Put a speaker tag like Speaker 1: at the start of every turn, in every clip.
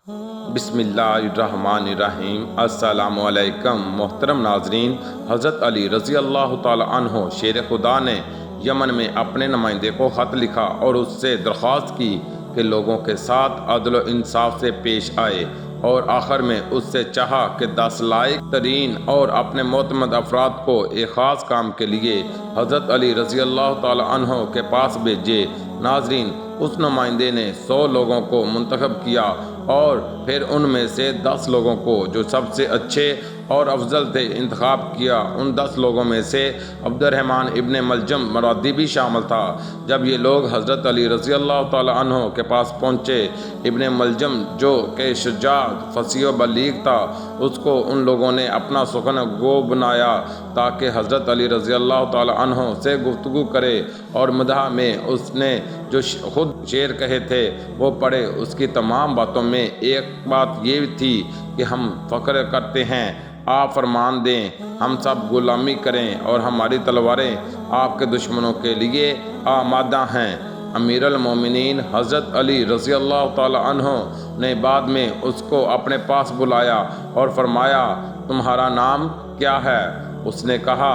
Speaker 1: بسم اللہ الرحمن الرحیم۔ السلام علیکم محترم ناظرین، حضرت علی رضی اللہ تعالی عنہ شیر خدا نے یمن میں اپنے نمائندے کو خط لکھا اور اس سے درخواست کی کہ لوگوں کے ساتھ عدل و انصاف سے پیش آئے، اور آخر میں اس سے چاہا کہ 10 لائق ترین اور اپنے معتمد افراد کو ایک خاص کام کے لیے حضرت علی رضی اللہ تعالی عنہ کے پاس بھیجے۔ ناظرین، اس نمائندے نے 100 لوگوں کو منتخب کیا اور پھر ان میں سے 10 لوگوں کو جو سب سے اچھے اور افضل تھے انتخاب کیا۔ ان 10 لوگوں میں سے عبد الرحمن ابن ملجم مرادی بھی شامل تھا۔ جب یہ لوگ حضرت علی رضی اللہ تعالی عنہ کے پاس پہنچے، ابن ملجم جو کہ شجاع، فصیح و بلیغ تھا، اس کو ان لوگوں نے اپنا سخن گو بنایا تاکہ حضرت علی رضی اللہ تعالی عنہ سے گفتگو کرے اور مدح میں اس نے جو خود شعر کہے تھے وہ پڑھے۔ اس کی تمام باتوں میں ایک بات یہ تھی کہ ہم فخر کرتے ہیں، آپ فرمان دیں، ہم سب غلامی کریں اور ہماری تلواریں آپ کے دشمنوں کے لیے آمادہ ہیں۔ امیر المومنین حضرت علی رضی اللہ تعالی عنہ نے بعد میں اس کو اپنے پاس بلایا اور فرمایا، تمہارا نام کیا ہے؟ اس نے کہا،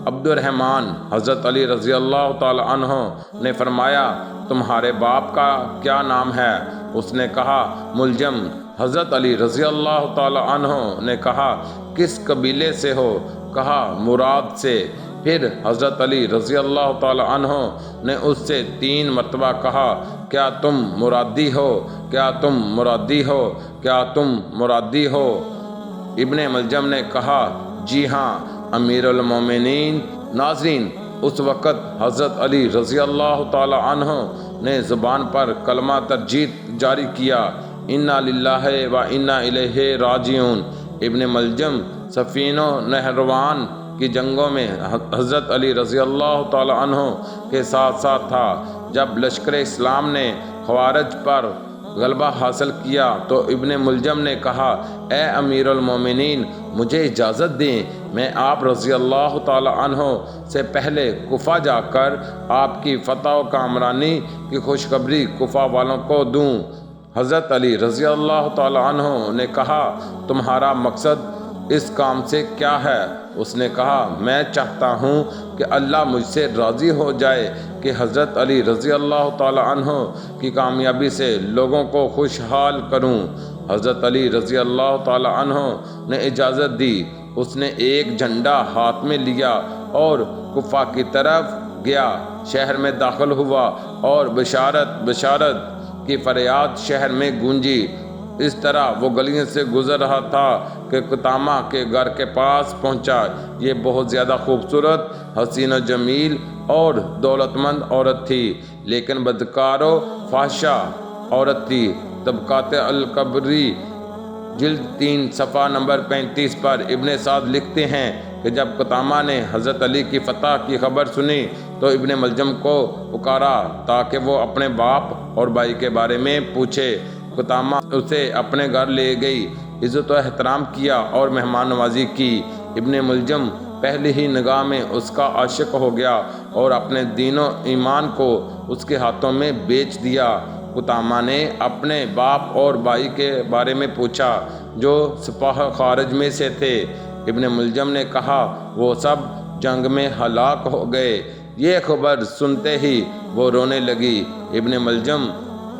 Speaker 1: عبد الرحمن۔ حضرت علی رضی اللہ تعالی عنہ نے فرمایا، تمہارے باپ کا کیا نام ہے؟ اس نے کہا، ملجم۔ حضرت علی رضی اللہ تعالی عنہ نے کہا، کس قبیلے سے ہو؟ کہا، مراد سے۔ پھر حضرت علی رضی اللہ تعالی عنہ نے اس سے 3 مرتبہ کہا، کیا تم مرادی ہو؟ کیا تم مرادی ہو؟ کیا تم مرادی ہو؟ ابن ملجم نے کہا، جی ہاں امیر المومنین۔ ناظرین، اس وقت حضرت علی رضی اللہ تعالی عنہ نے زبان پر کلمہ ترجید جاری کیا، انا للہ و انا الیہ راجعون۔ ابن ملجم صفین و نہروان کی جنگوں میں حضرت علی رضی اللہ تعالی عنہ کے ساتھ ساتھ تھا۔ جب لشکر اسلام نے خوارج پر غلبہ حاصل کیا تو ابن ملجم نے کہا، اے امیر المومنین، مجھے اجازت دیں، میں آپ رضی اللہ تعالی عنہ سے پہلے کوفہ جا کر آپ کی فتح و کامرانی کی خوشخبری کوفہ والوں کو دوں۔ حضرت علی رضی اللہ تعالی عنہ نے کہا، تمہارا مقصد اس کام سے کیا ہے؟ اس نے کہا، میں چاہتا ہوں کہ اللہ مجھ سے راضی ہو جائے کہ حضرت علی رضی اللہ تعالی عنہ کی کامیابی سے لوگوں کو خوشحال کروں۔ حضرت علی رضی اللہ تعالی عنہ نے اجازت دی۔ اس نے ایک جھنڈا ہاتھ میں لیا اور کوفہ کی طرف گیا، شہر میں داخل ہوا اور بشارت بشارت کی فریاد شہر میں گونجی۔ اس طرح وہ گلیوں سے گزر رہا تھا کہ قطامہ کے گھر کے پاس پہنچا۔ یہ بہت زیادہ خوبصورت، حسین و جمیل اور دولت مند عورت تھی، لیکن بدکار و فحشہ عورت تھی۔ طبقات الکبری جلد 3 صفحہ نمبر 35 پر ابن سعد لکھتے ہیں کہ جب قطامہ نے حضرت علی کی فتح کی خبر سنی تو ابن ملجم کو پکارا تاکہ وہ اپنے باپ اور بھائی کے بارے میں پوچھے۔ قطامہ اسے اپنے گھر لے گئی، عزت و احترام کیا اور مہمان نوازی کی۔ ابن ملجم پہلی ہی نگاہ میں اس کا عاشق ہو گیا اور اپنے دین و ایمان کو اس کے ہاتھوں میں بیچ دیا۔ قطامہ نے اپنے باپ اور بھائی کے بارے میں پوچھا جو سپاہ خارج میں سے تھے۔ ابن ملجم نے کہا، وہ سب جنگ میں ہلاک ہو گئے۔ یہ خبر سنتے ہی وہ رونے لگی۔ ابن ملجم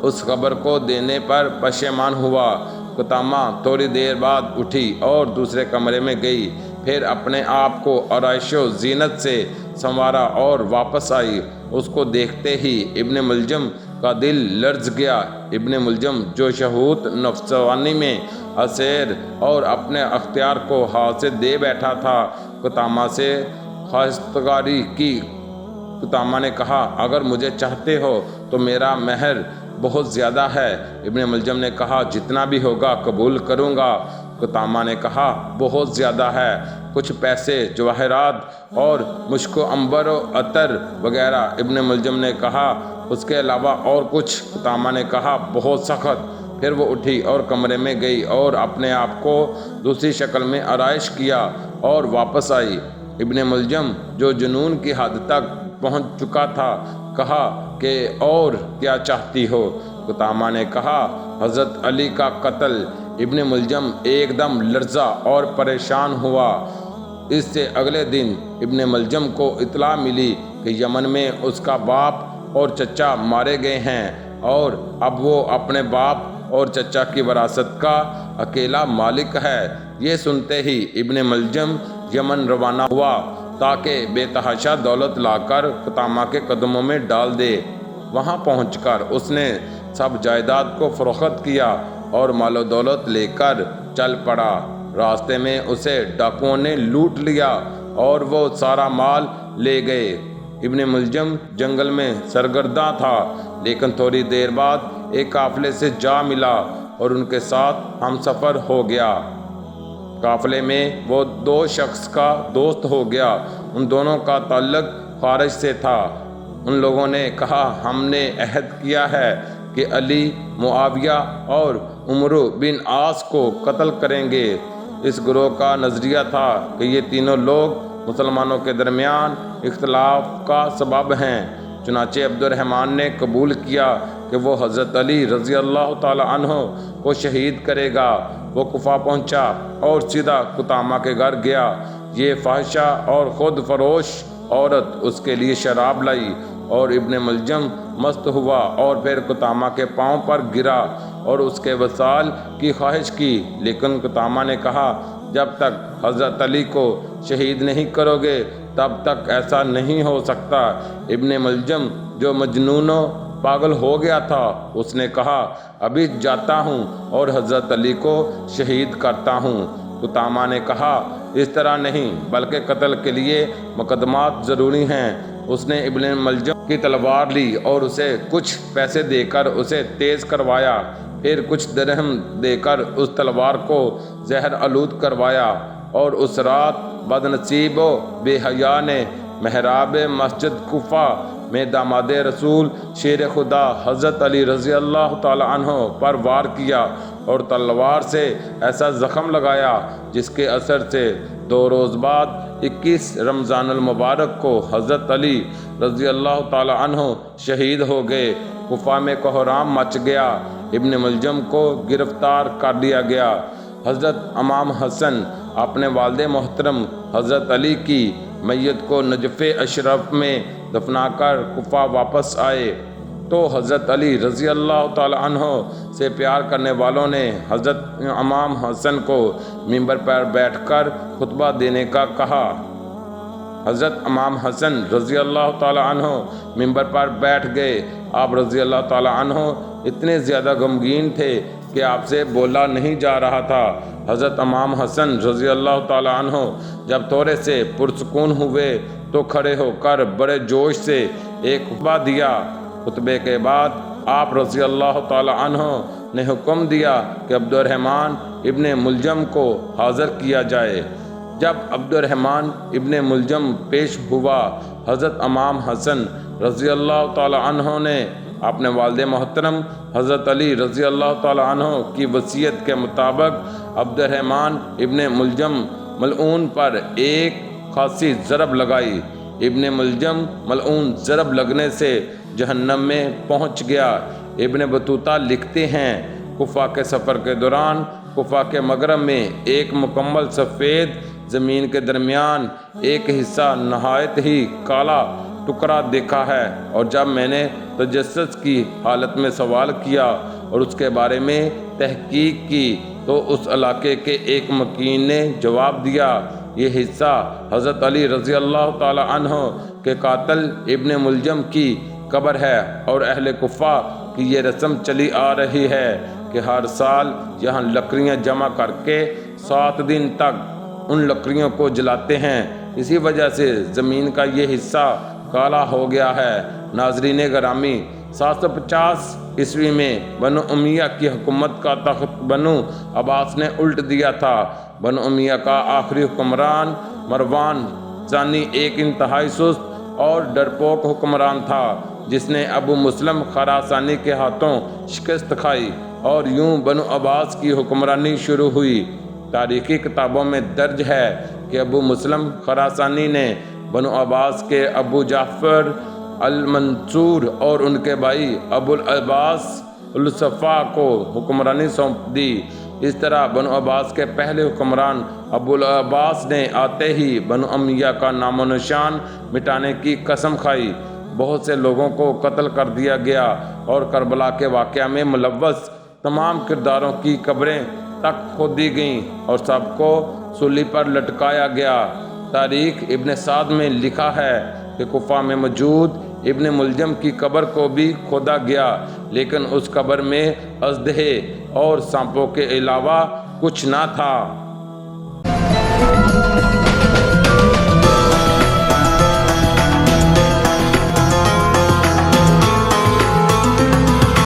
Speaker 1: اس خبر کو دینے پر پشیمان ہوا۔ قطامہ تھوڑی دیر بعد اٹھی اور دوسرے کمرے میں گئی، پھر اپنے آپ کو آرائش و زینت سے سنوارا اور واپس آئی۔ اس کو دیکھتے ہی ابن ملجم کا دل لرز گیا۔ ابن ملجم جو شہوت نفسانی میں اسیر اور اپنے اختیار کو ہاتھ سے دے بیٹھا تھا، قطامہ سے خواستگاری کی۔ قطامہ نے کہا، اگر مجھے چاہتے ہو تو میرا مہر بہت زیادہ ہے۔ ابن ملجم نے کہا، جتنا بھی ہوگا قبول کروں گا۔ قطامہ نے کہا، بہت زیادہ ہے، کچھ پیسے، جواہرات اور مشک و عنبر و عطر وغیرہ۔ ابن ملجم نے کہا، اس کے علاوہ اور کچھ؟ قطامہ نے کہا، بہت سخت۔ پھر وہ اٹھی اور کمرے میں گئی اور اپنے آپ کو دوسری شکل میں آرائش کیا اور واپس آئی۔ ابن ملجم جو جنون کی حد تک پہنچ چکا تھا کہا کہ اور کیا چاہتی ہو؟ قطامہ نے کہا، حضرت علی کا قتل۔ ابن ملجم ایک دم لرزا اور پریشان ہوا۔ اس سے اگلے دن ابن ملجم کو اطلاع ملی کہ یمن میں اس کا باپ اور چچا مارے گئے ہیں اور اب وہ اپنے باپ اور چچا کی وراثت کا اکیلا مالک ہے۔ یہ سنتے ہی ابن ملجم یمن روانہ ہوا تاکہ بے تحاشا دولت لا کر قطامہ کے قدموں میں ڈال دے۔ وہاں پہنچ کر اس نے سب جائیداد کو فروخت کیا اور مال و دولت لے کر چل پڑا۔ راستے میں اسے ڈاکوؤں نے لوٹ لیا اور وہ سارا مال لے گئے۔ ابن ملجم جنگل میں سرگرداں تھا، لیکن تھوڑی دیر بعد ایک قافلے سے جا ملا اور ان کے ساتھ ہم سفر ہو گیا۔ قافلے میں وہ دو شخص کا دوست ہو گیا۔ ان دونوں کا تعلق خارج سے تھا۔ ان لوگوں نے کہا، ہم نے عہد کیا ہے کہ علی، معاویہ اور عمرو بن عاص کو قتل کریں گے۔ اس گروہ کا نظریہ تھا کہ یہ تینوں لوگ مسلمانوں کے درمیان اختلاف کا سبب ہیں۔ چنانچہ عبد الرحمن نے قبول کیا کہ وہ حضرت علی رضی اللہ تعالی عنہ کو شہید کرے گا۔ وہ کوفہ پہنچا اور سیدھا قطامہ کے گھر گیا۔ یہ فاحشہ اور خود فروش عورت اس کے لیے شراب لائی اور ابن ملجم مست ہوا اور پھر قطامہ کے پاؤں پر گرا اور اس کے وصال کی خواہش کی، لیکن قطامہ نے کہا، جب تک حضرت علی کو شہید نہیں کرو گے تب تک ایسا نہیں ہو سکتا۔ ابن ملجم جو مجنون و پاگل ہو گیا تھا، اس نے کہا، ابھی جاتا ہوں اور حضرت علی کو شہید کرتا ہوں۔ قطامہ نے کہا، اس طرح نہیں، بلکہ قتل کے لیے مقدمات ضروری ہیں۔ اس نے ابن ملجم کی تلوار لی اور اسے کچھ پیسے دے کر اسے تیز کروایا، پھر کچھ درہم دے کر اس تلوار کو زہر آلود کروایا، اور اس رات بدنصیب و بے حیا نے محراب مسجد کوفہ میں داماد رسول شیر خدا حضرت علی رضی اللہ تعالی عنہ پر وار کیا اور تلوار سے ایسا زخم لگایا جس کے اثر سے 2 روز بعد 21 رمضان المبارک کو حضرت علی رضی اللہ تعالی عنہ شہید ہو گئے۔ کوفہ میں کوہرام مچ گیا۔ ابن ملجم کو گرفتار کر لیا گیا۔ حضرت امام حسن اپنے والد محترم حضرت علی کی میت کو نجف اشرف میں دفنا کر کوفہ واپس آئے تو حضرت علی رضی اللہ تعالی عنہ سے پیار کرنے والوں نے حضرت امام حسن کو منبر پر بیٹھ کر خطبہ دینے کا کہا۔ حضرت امام حسن رضی اللہ تعالی عنہ منبر پر بیٹھ گئے۔ آپ رضی اللہ تعالی عنہ اتنے زیادہ غمگین تھے کہ آپ سے بولا نہیں جا رہا تھا۔ حضرت امام حسن رضی اللہ تعالی عنہ جب تھوڑے سے پرسکون ہوئے تو کھڑے ہو کر بڑے جوش سے ایک خطبہ دیا۔ خطبے کے بعد آپ رضی اللہ تعالی عنہ نے حکم دیا کہ عبد الرحمن ابن ملجم کو حاضر کیا جائے۔ جب عبد الرحمن ابن ملجم پیش ہوا، حضرت امام حسن رضی اللہ تعالی عنہ نے اپنے والد محترم حضرت علی رضی اللہ تعالی عنہ کی وصیت کے مطابق عبد الرحمن ابن ملجم ملعون پر ایک خاصی ضرب لگائی۔ ابن ملجم ملعون ضرب لگنے سے جہنم میں پہنچ گیا۔ ابن بطوطہ لکھتے ہیں، کوفہ کے سفر کے دوران کوفہ کے مغرب میں ایک مکمل سفید زمین کے درمیان ایک حصہ نہایت ہی کالا ٹکڑا دیکھا ہے، اور جب میں نے تجسس کی حالت میں سوال کیا اور اس کے بارے میں تحقیق کی تو اس علاقے کے ایک مکین نے جواب دیا، یہ حصہ حضرت علی رضی اللہ تعالی عنہ کے قاتل ابن ملجم کی قبر ہے، اور اہل کوفہ کی یہ رسم چلی آ رہی ہے کہ ہر سال یہاں لکڑیاں جمع کر کے 7 دن تک ان لکڑیوں کو جلاتے ہیں۔ اسی وجہ سے زمین کا یہ حصہ کالا ہو گیا ہے۔ ناظرین گرامی، 750 عیسوی میں بنو امیہ کی حکومت کا تخت بنو عباس نے الٹ دیا تھا۔ بنو امیہ کا آخری حکمران مروان ثانی ایک انتہائی سست اور ڈرپوک حکمران تھا، جس نے ابو مسلم خراسانی کے ہاتھوں شکست کھائی، اور یوں بنو عباس کی حکمرانی شروع ہوئی۔ تاریخی کتابوں میں درج ہے کہ ابو مسلم خراسانی نے بنو عباس کے ابو جعفر المنصور اور ان کے بھائی ابو العباس الصفا کو حکمرانی سونپ دی۔ اس طرح بنو عباس کے پہلے حکمران ابو العباس نے آتے ہی بنو امیہ کا نام و نشان مٹانے کی قسم کھائی۔ بہت سے لوگوں کو قتل کر دیا گیا اور کربلا کے واقعہ میں ملوث تمام کرداروں کی قبریں تک کھود دی گئیں اور سب کو سولی پر لٹکایا گیا۔ تاریخ ابن سعد میں لکھا ہے کہ کوفہ میں موجود ابن ملجم کی قبر کو بھی کھودا گیا، لیکن اس قبر میں اژدہے اور سانپوں کے علاوہ کچھ نہ تھا۔